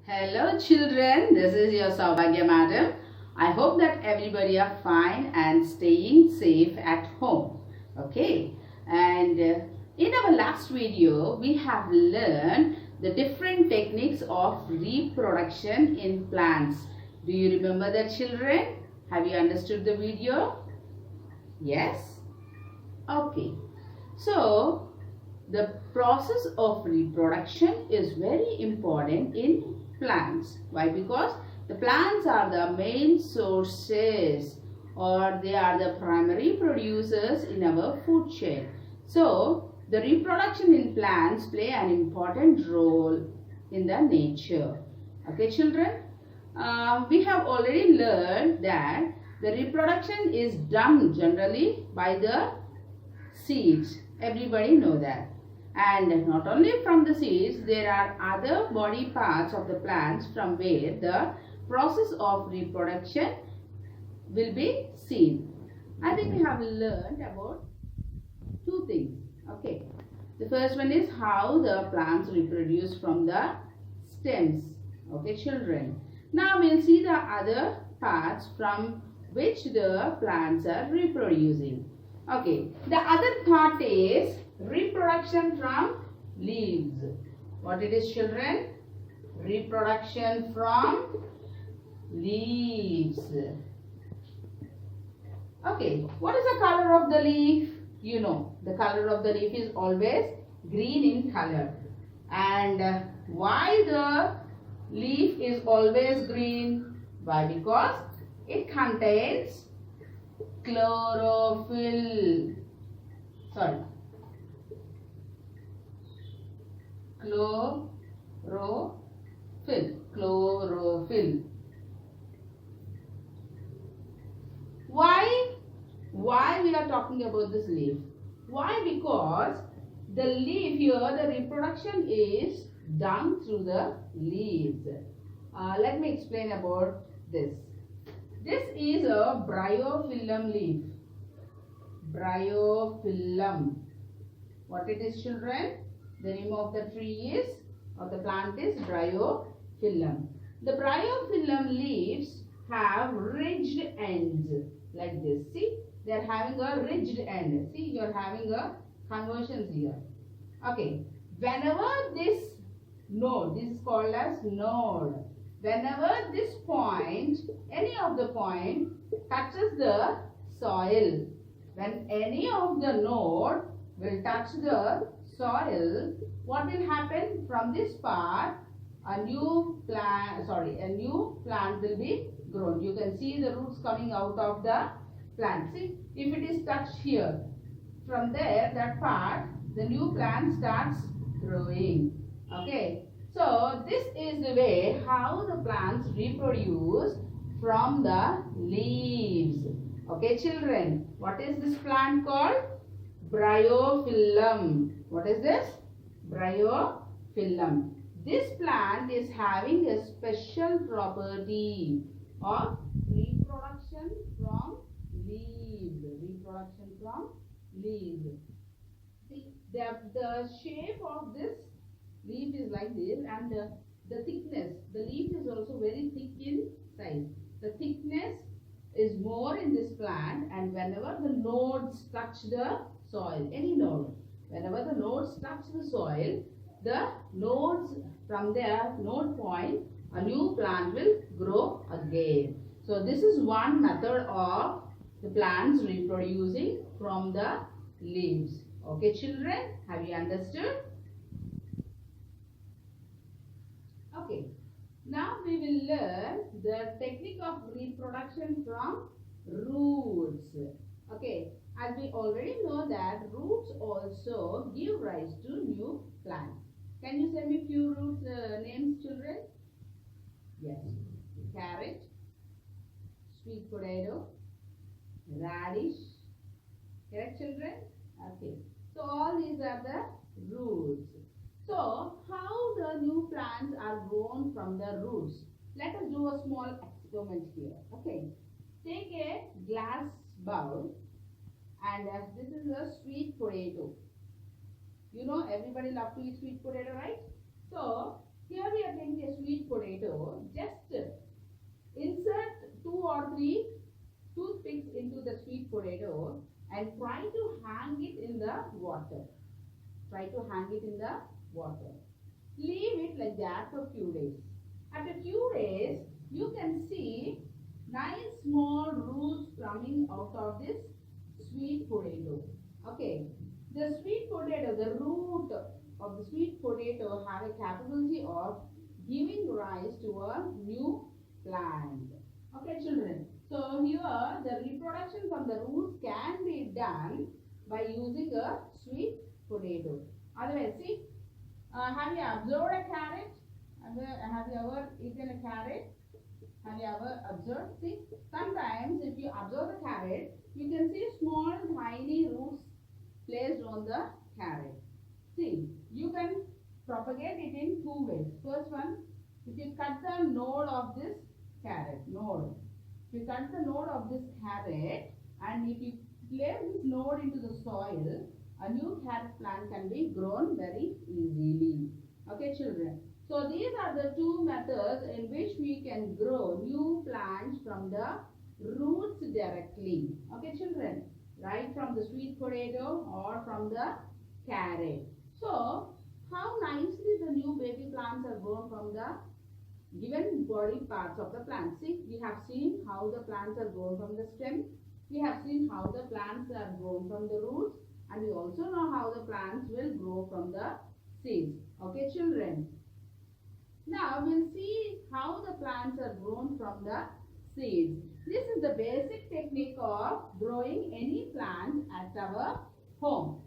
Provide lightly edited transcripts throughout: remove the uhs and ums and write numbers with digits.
Hello children, this is your Saubhagya madam. I hope that everybody are fine and staying safe at home. Okay, and in our last video we have learned the different techniques of reproduction in plants. Do you remember that children? Have you understood the video? Yes? Okay. So the process of reproduction is very important in plants. Why? Because the plants are the main sources, or they are the primary producers in our food chain. So the reproduction in plants play an important role in the nature. Okay children, we have already learned that the reproduction is done generally by the seeds. Everybody know that. And not only from the seeds, there are other body parts of the plants from where the process of reproduction will be seen. I think we have learned about two things. Okay. The first one is how the plants reproduce from the stems. Okay children. Now we'll see the other parts from which the plants are reproducing. Okay, the other part is reproduction from leaves. What it is children? Reproduction from leaves. Okay, what is the color of the leaf? You know, the color of the leaf is always green in color. And why the leaf is always green? Why? Because it contains chlorophyll. Chlorophyll. Why we are talking about this leaf? Why? Because the leaf here, the reproduction is done through the leaves. Let me explain about this. This is a bryophyllum leaf. Bryophyllum. What it is children? The name of the tree is, or the plant is bryophyllum. The bryophyllum leaves have ridged ends like this. See, they are having a ridged end. See, you are having a conversions here. Okay. Whenever this node, this is called as node. Whenever this point, any of the point touches the soil, when any of the node will touch the soil, what will happen? From this part, a new plant will be grown. You can see the roots coming out of the plant. See, if it is touched here, from there, that part, the new plant starts growing. Okay. So this is the way how the plants reproduce from the leaves. Okay children, what is this plant called? Bryophyllum. What is this? Bryophyllum. This plant is having a special property of reproduction from leaves. Reproduction from leaves. See, the shape of this leaf is like this, and the thickness, the leaf is also very thick in size. The thickness is more in this plant, and whenever the nodes touch the soil, any node, whenever the nodes touch the soil, the nodes from their node point, a new plant will grow again. So this is one method of the plants reproducing from the leaves. Okay children, have you understood? Okay, now we will learn the technique of reproduction from roots. Okay, as we already know that roots also give rise to new plants. Can you send me few roots names children? Yes, carrot, sweet potato, radish. Correct children? Okay, so all these are the roots. So, how the new plants are grown from the roots? Let us do a small experiment here. Okay, take a glass bowl, and this is a sweet potato. You know, everybody loves to eat sweet potato, right? So, Here we are taking a sweet potato. Just insert 2 or 3 toothpicks into the sweet potato and try to hang it in the water. Try to hang it in the water. Leave it like that for a few days. After a few days, you can see nice small roots coming out of this sweet potato. Okay, the sweet potato, the root of the sweet potato have a capability of giving rise to a new plant. Okay, children. So here the reproduction from the roots can be done by using a sweet potato. Otherwise, see, have you observed a carrot? Have you ever eaten a carrot? Have you ever observed? See, sometimes if you observe the carrot, you can see small tiny roots placed on the carrot. See, you can propagate it in 2 ways. First one, if you cut the node of this carrot, if you cut the node of this carrot and if you place this node into the soil, a new carrot plant can be grown very easily. Okay, children. So these are the 2 methods in which we can grow new plants from the roots directly. Okay, children. Right from the sweet potato or from the carrot. So how nicely the new baby plants are grown from the given body parts of the plant. See, we have seen how the plants are grown from the stem. We have seen how the plants are grown from the roots. And we also know how the plants will grow from the seeds. Okay, children. Now we'll see how the plants are grown from the seeds. This is the basic technique of growing any plant at our home.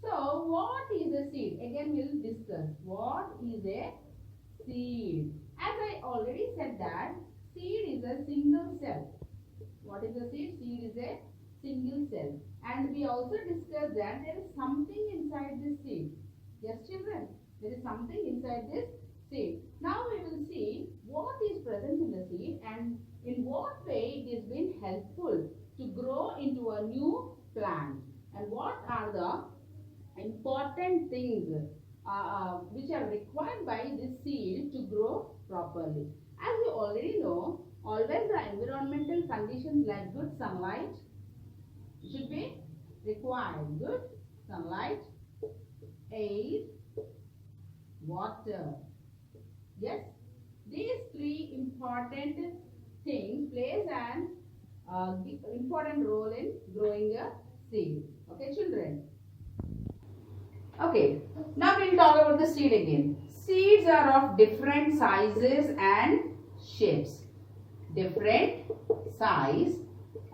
So what is a seed? Again we'll discuss. What is a seed? As I already said that seed is a single cell. What is a seed? Seed is a single cell. And we also discussed that there is something inside this seed. Yes, children, there is something inside this seed. Now we will see what is present in the seed and in what way it has been helpful to grow into a new plant. And what are the important things which are required by this seed to grow properly. As you already know, always the environmental conditions like good sunlight should be required. Good sunlight, air, water. Yes, these 3 important things plays an important role in growing a seed. Okay, children. Okay, now we'll talk about the seed again. Seeds are of different sizes and shapes. Different size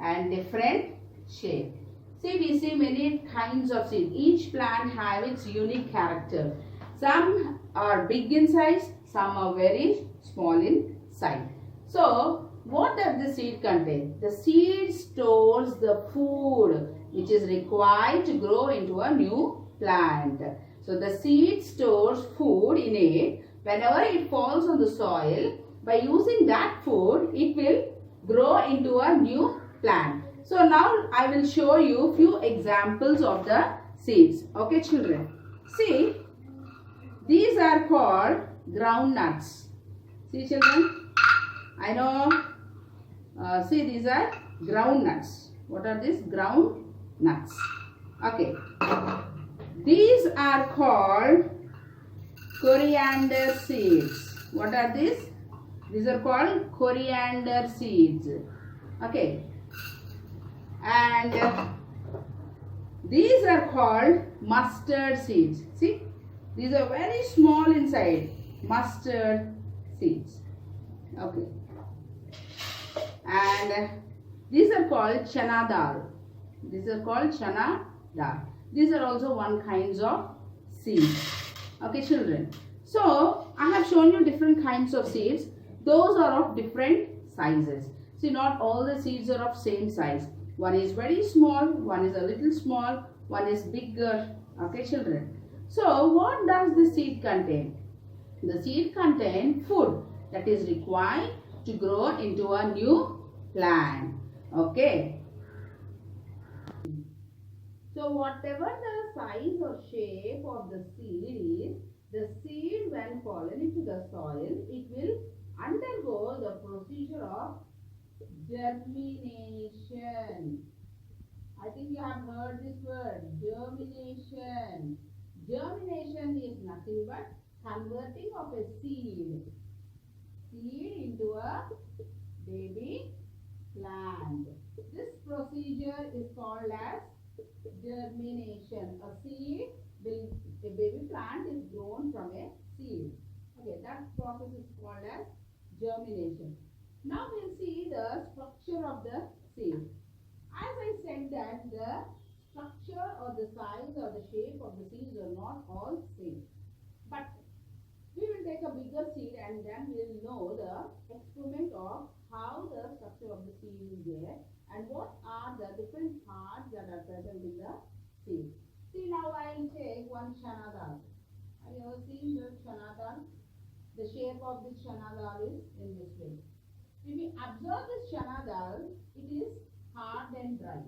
and different shape. See, we see many kinds of seed. Each plant has its unique character. Some are big in size, some are very small in size. So, what does the seed contain? The seed stores the food which is required to grow into a new plant. So, the seed stores food in it. Whenever it falls on the soil, by using that food, it will grow into a new plant. So, now I will show you few examples of the seeds. Okay, children. See, these are called groundnuts. See, children, I know. See, these are groundnuts. What are these? Groundnuts. Okay. These are called coriander seeds. What are these? These are called coriander seeds. Okay. And these are called mustard seeds. See, these are very small inside. Mustard seeds. Okay. And these are called chana dal. These are called chana dal. These are also one kinds of seeds. Okay, children. So, I have shown you different kinds of seeds. Those are of different sizes. See, not all the seeds are of same size. One is very small, one is a little small, one is bigger. Okay, children. So, what does the seed contain? The seed contains food that is required to grow into a new plant. Okay. So, whatever the size or shape of the seed is, the seed when fallen into the the soil, it will undergo the procedure of germination. I think you have heard this word, germination. Germination is nothing but converting of a seed into a baby plant. This procedure is called as germination. A baby plant is grown from a seed. Okay, that process is called as germination. Now we'll see the structure of the seed. As I said that the structure or the size or the shape of the seeds are not all same. But we will take a bigger seed and then we will know the experiment of how the structure of the seed is there and what are the different parts that are present in the seed. See, now I will take one chana dal. Have you ever seen the chana dal? The shape of this chana dal is in this way. If we observe this chana dal, it is hard and dry.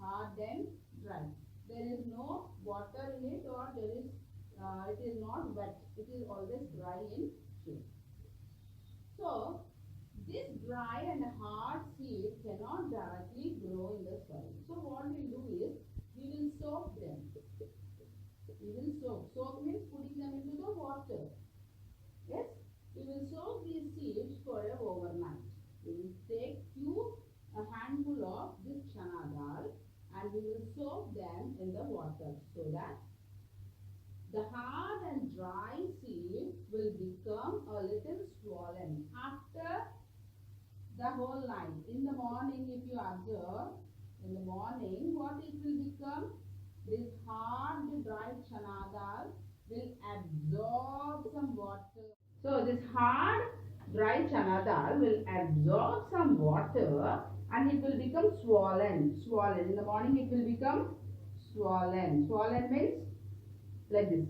Hard and dry. There is no water in it or it is not wet. It is always dry in shape. So, this dry and hard seed cannot directly grow in the soil. So, what we will do is, we will soak them. We will soak. Soak means putting them into the water. Yes? We will soak these seeds for overnight. We will take a handful of this chana dal and we will soak them in the water so that the hard and dry seed will become a little swollen after the whole night. In the morning, if you observe, in the morning, what it will become? This hard dry chana dal will absorb some water. So this hard dry chana dal will absorb some water and it will become swollen. In the morning it will become swollen. Swollen means like this.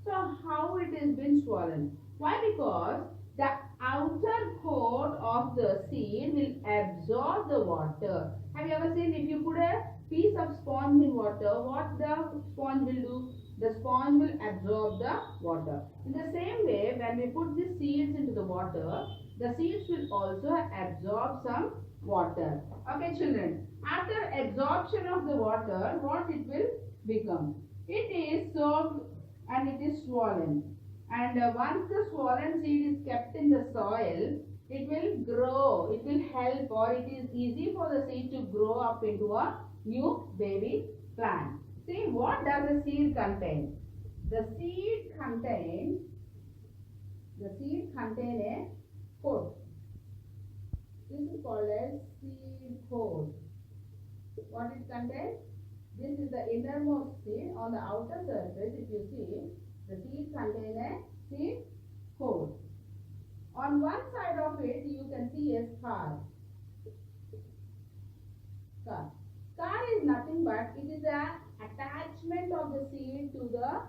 So how it has been swollen? Why? Because the outer coat of the seed will absorb the water. Have you ever seen if you put a piece of sponge in water, what the sponge will do? The sponge will absorb the water. In the same way, when we put the seeds into the water, the seeds will also absorb some water. Okay, children. After absorption of the water, what it will become? It is soaked and it is swollen. And once the swollen seed is kept in the soil, it will grow. It will help, or it is easy for the seed to grow up into a new baby plant. See, what does the seed contain? The seed contain a coat. This is called as seed coat. What it contains? This is the innermost seed. On the outer surface, if you see, the seed contains a seed coat. On one side of it, you can see a scar. Scar is nothing but it is an attachment of the seed to the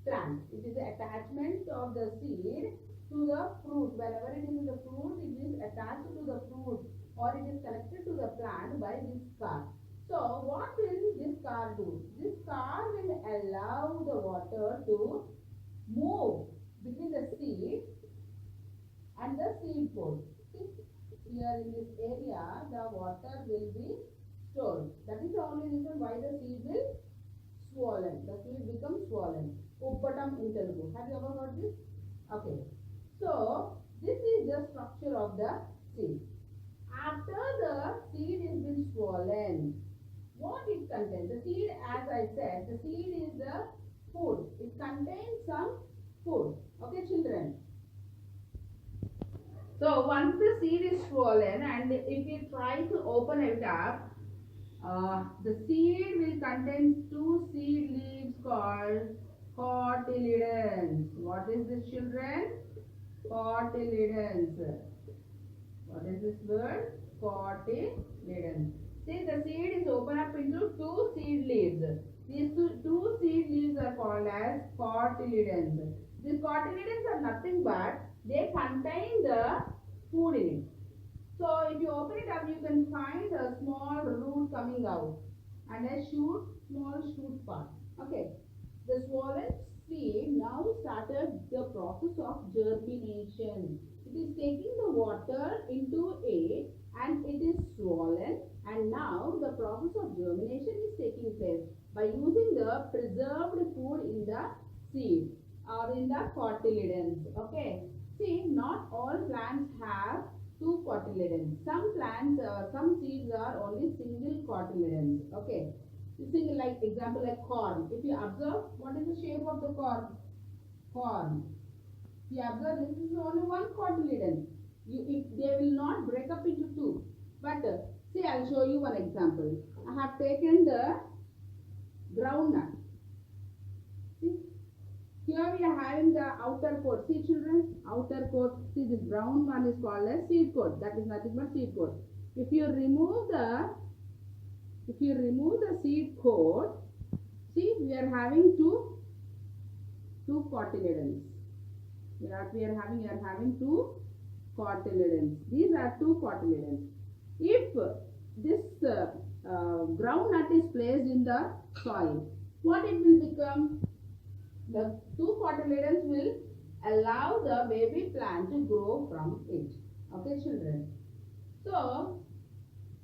plant. It is the attachment of the seed to the fruit. Whenever it is in the fruit, it is attached to the fruit or it is connected to the plant by this scar. So, what will this scar do? This scar will allow the water to move between the seed and the seed pod. See, here in this area, the water will be stored. That is the only reason why the seed will swollen. The seed becomes swollen. Uppatam in Telugu. Have you ever heard this? Okay. So, this is the structure of the seed. After the seed has been swollen, what it contains? The seed, as I said, the seed is the food. It contains some food. Okay, children. So, once the seed is swollen and if you try to open it up, the seed will contain two seed leaves called cotyledons. What is this, children? Cotyledons. What is this word? Cotyledons. See, the seed is opened up into two seed leaves. These two seed leaves are called as cotyledons. These cotyledons are nothing but they contain the food in it. So, if you open it up, you can find a small root coming out and a small shoot part. Okay. The swollen seed now started the process process of germination. It is taking the water into it and it is swollen, and now the process of germination is taking place by using the preserved food in the seed or in the cotyledons. Okay. See, not all plants have two cotyledons. Some plants, some seeds are only single cotyledons. Okay. Single, like example like corn. If you observe, what is the shape of the corn? Corn. If you observe, this is only one cotyledon. If they will not break up into two. But see, I'll show you one example. I have taken the groundnut. See, here we are having the outer coat. See, children, outer coat. See, this brown one is called as seed coat. That is nothing but seed coat. If you remove the seed coat, see, we are having two cotyledons. We are having two cotyledons. These are two cotyledons. If this groundnut is placed in the soil, what it will become? The two cotyledons will allow the baby plant to grow from it. Okay, children. So,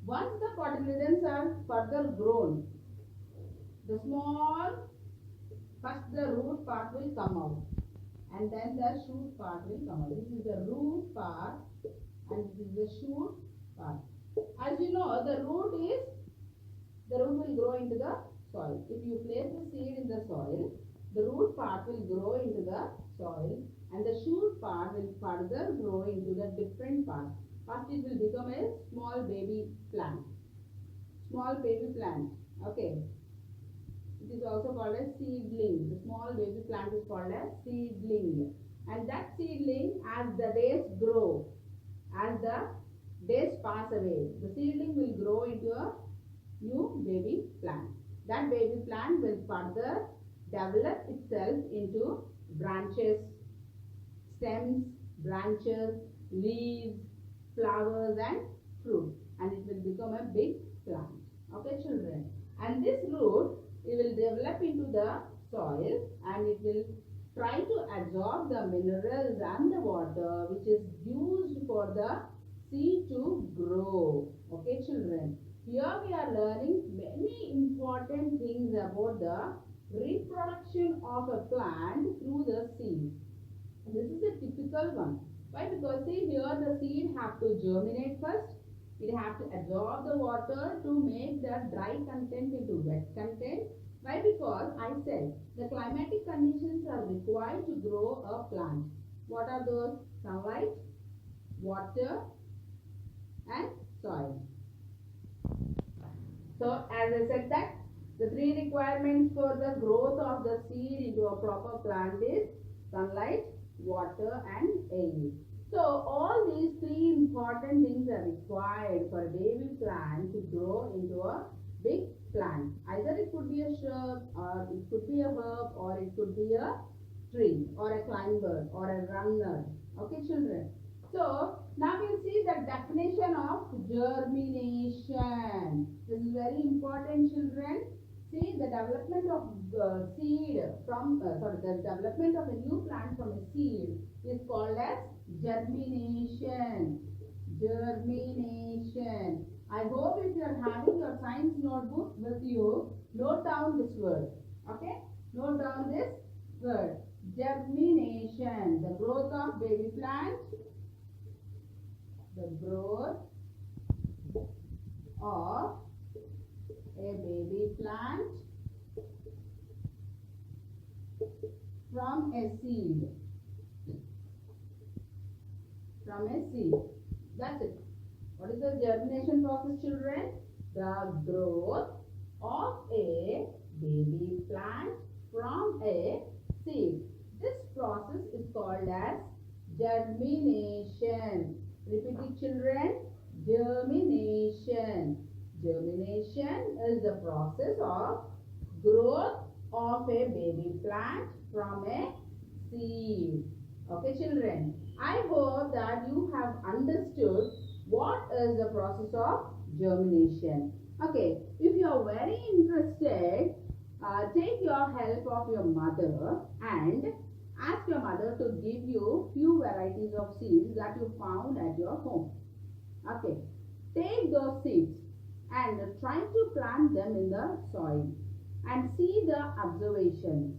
once the cotyledons are further grown, first the root part will come out, and then the shoot part will come out. This is the root part and this is the shoot part. As you know, the root will grow into the soil. If you place the seed in the soil, the root part will grow into the soil and the shoot part will further grow into the different parts. First it will become a small baby plant. Okay. It is also called as seedling. The small baby plant is called as seedling. And that seedling, as the days grow, as the days pass away, the seedling will grow into a new baby plant. That baby plant will further develop itself into branches, stems, branches, leaves, flowers and fruit, and it will become a big plant. Okay, children. And this root, it will develop into the soil and it will try to absorb the minerals and the water which is used for the seed to grow. Okay, children. Here we are learning many important things about the reproduction of a plant through the seed. This is a typical one. Why? Because see, here the seed have to germinate first. It have to absorb the water to make the dry content into wet content. Why? Because I said the climatic conditions are required to grow a plant. What are those? Sunlight, water and soil. So as I said that the three requirements for the growth of the seed into a proper plant is sunlight, water and air. So all these three important things are required for a baby plant to grow into a big plant. Either it could be a shrub or it could be a herb or it could be a tree or a climber or a runner. Okay, children. So now we'll see the definition of germination. This is very important, children. See, the development of seed from the development of a new plant from a seed is called as germination. Germination. I hope if you are having your science notebook with you, note down this word. Okay? Note down this word. Germination. The growth of baby plant. The growth of a baby plant from a seed. From a seed. That's it. What is the germination process, children? The growth of a baby plant from a seed. This process is called as germination. Repeat it, children. Germination. Germination is the process of growth of a baby plant from a seed. Okay, children. I hope that you have understood what is the process of germination. Okay, if you are very interested, take your help of your mother and Ask your mother to give you few varieties of seeds that you found at your home. Okay. Take those seeds and try to plant them in the soil and see the observations.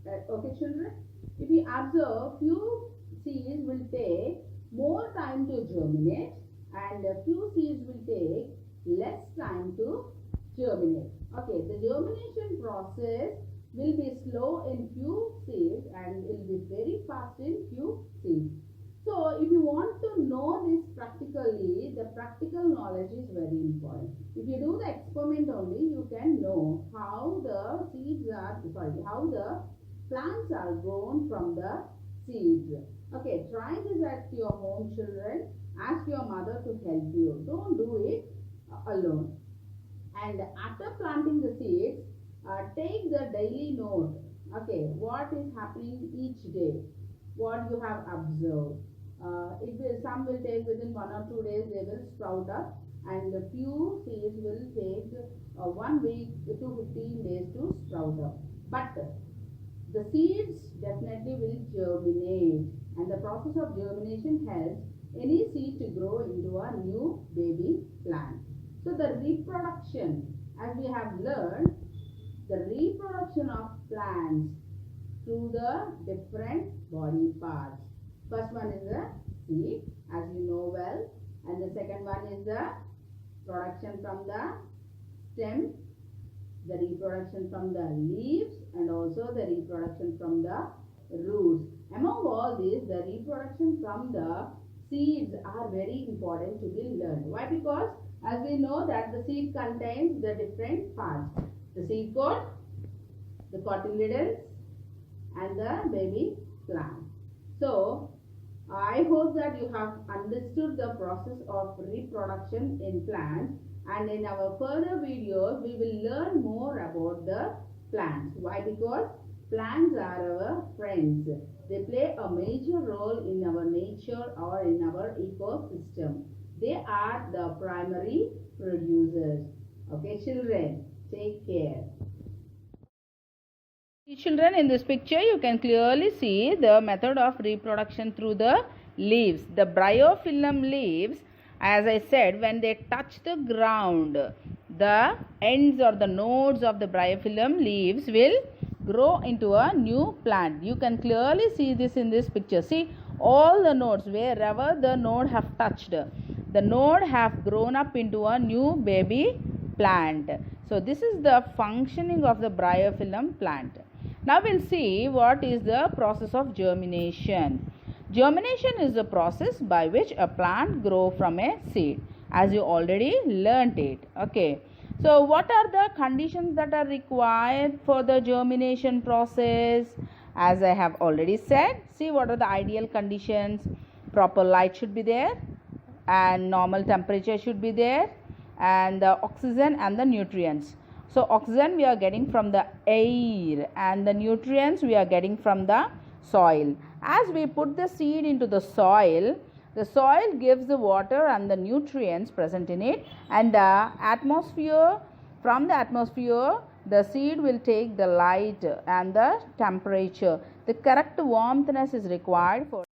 Okay, children? If you observe, few seeds will take more time to germinate and a few seeds will take less time to germinate. Okay, the germination process will be slow in few seeds and will be very fast in few seeds. So, if you want to know this practically, the practical knowledge is very important. If you do the experiment only, you can know how the how the plants are grown from the seeds. Okay, try this at your home, children. Ask your mother to help you. Don't do it alone. And after planting the seeds, take the daily note. Okay, what is happening each day, what you have observed. Some will take within 1 or 2 days, they will sprout up, and a few seeds will take 1 week to 15 days to sprout up. But the seeds definitely will germinate, and the process of germination helps any seed to grow into a new baby plant. So the reproduction, as we have learned, the reproduction of plants through the different body parts. First one is the seed, as you know well, and the second one is the production from the stem, the reproduction from the leaves, and also the reproduction from the roots. Among all these, the reproduction from the seeds are very important to be learned. Why? Because as we know that the seed contains the different parts. The seed coat, the cotyledons, and the baby plant. So, I hope that you have understood the process of reproduction in plants, and in our further videos we will learn more about the plants. Why? Because plants are our friends. They play a major role in our nature or in our ecosystem. They are the primary producers. Okay, children, take care. Children, in this picture you can clearly see the method of reproduction through the leaves. The bryophyllum leaves, as I said, when they touch the ground, the ends or the nodes of the bryophyllum leaves will grow into a new plant. You can clearly see this in this picture. See, all the nodes, wherever the node have touched, the node have grown up into a new baby plant. So this is the functioning of the bryophyllum plant. Now we'll see what is the process of germination. Germination is the process by which a plant grows from a seed, as you already learnt it. Okay. So what are the conditions that are required for the germination process? As I have already said, see what are the ideal conditions. Proper light should be there, and normal temperature should be there, and the oxygen and the nutrients. So oxygen we are getting from the air, and the nutrients we are getting from the soil. As we put the seed into the soil gives the water and the nutrients present in it, and the atmosphere, from the atmosphere the seed will take the light and the temperature. The correct warmthness is required for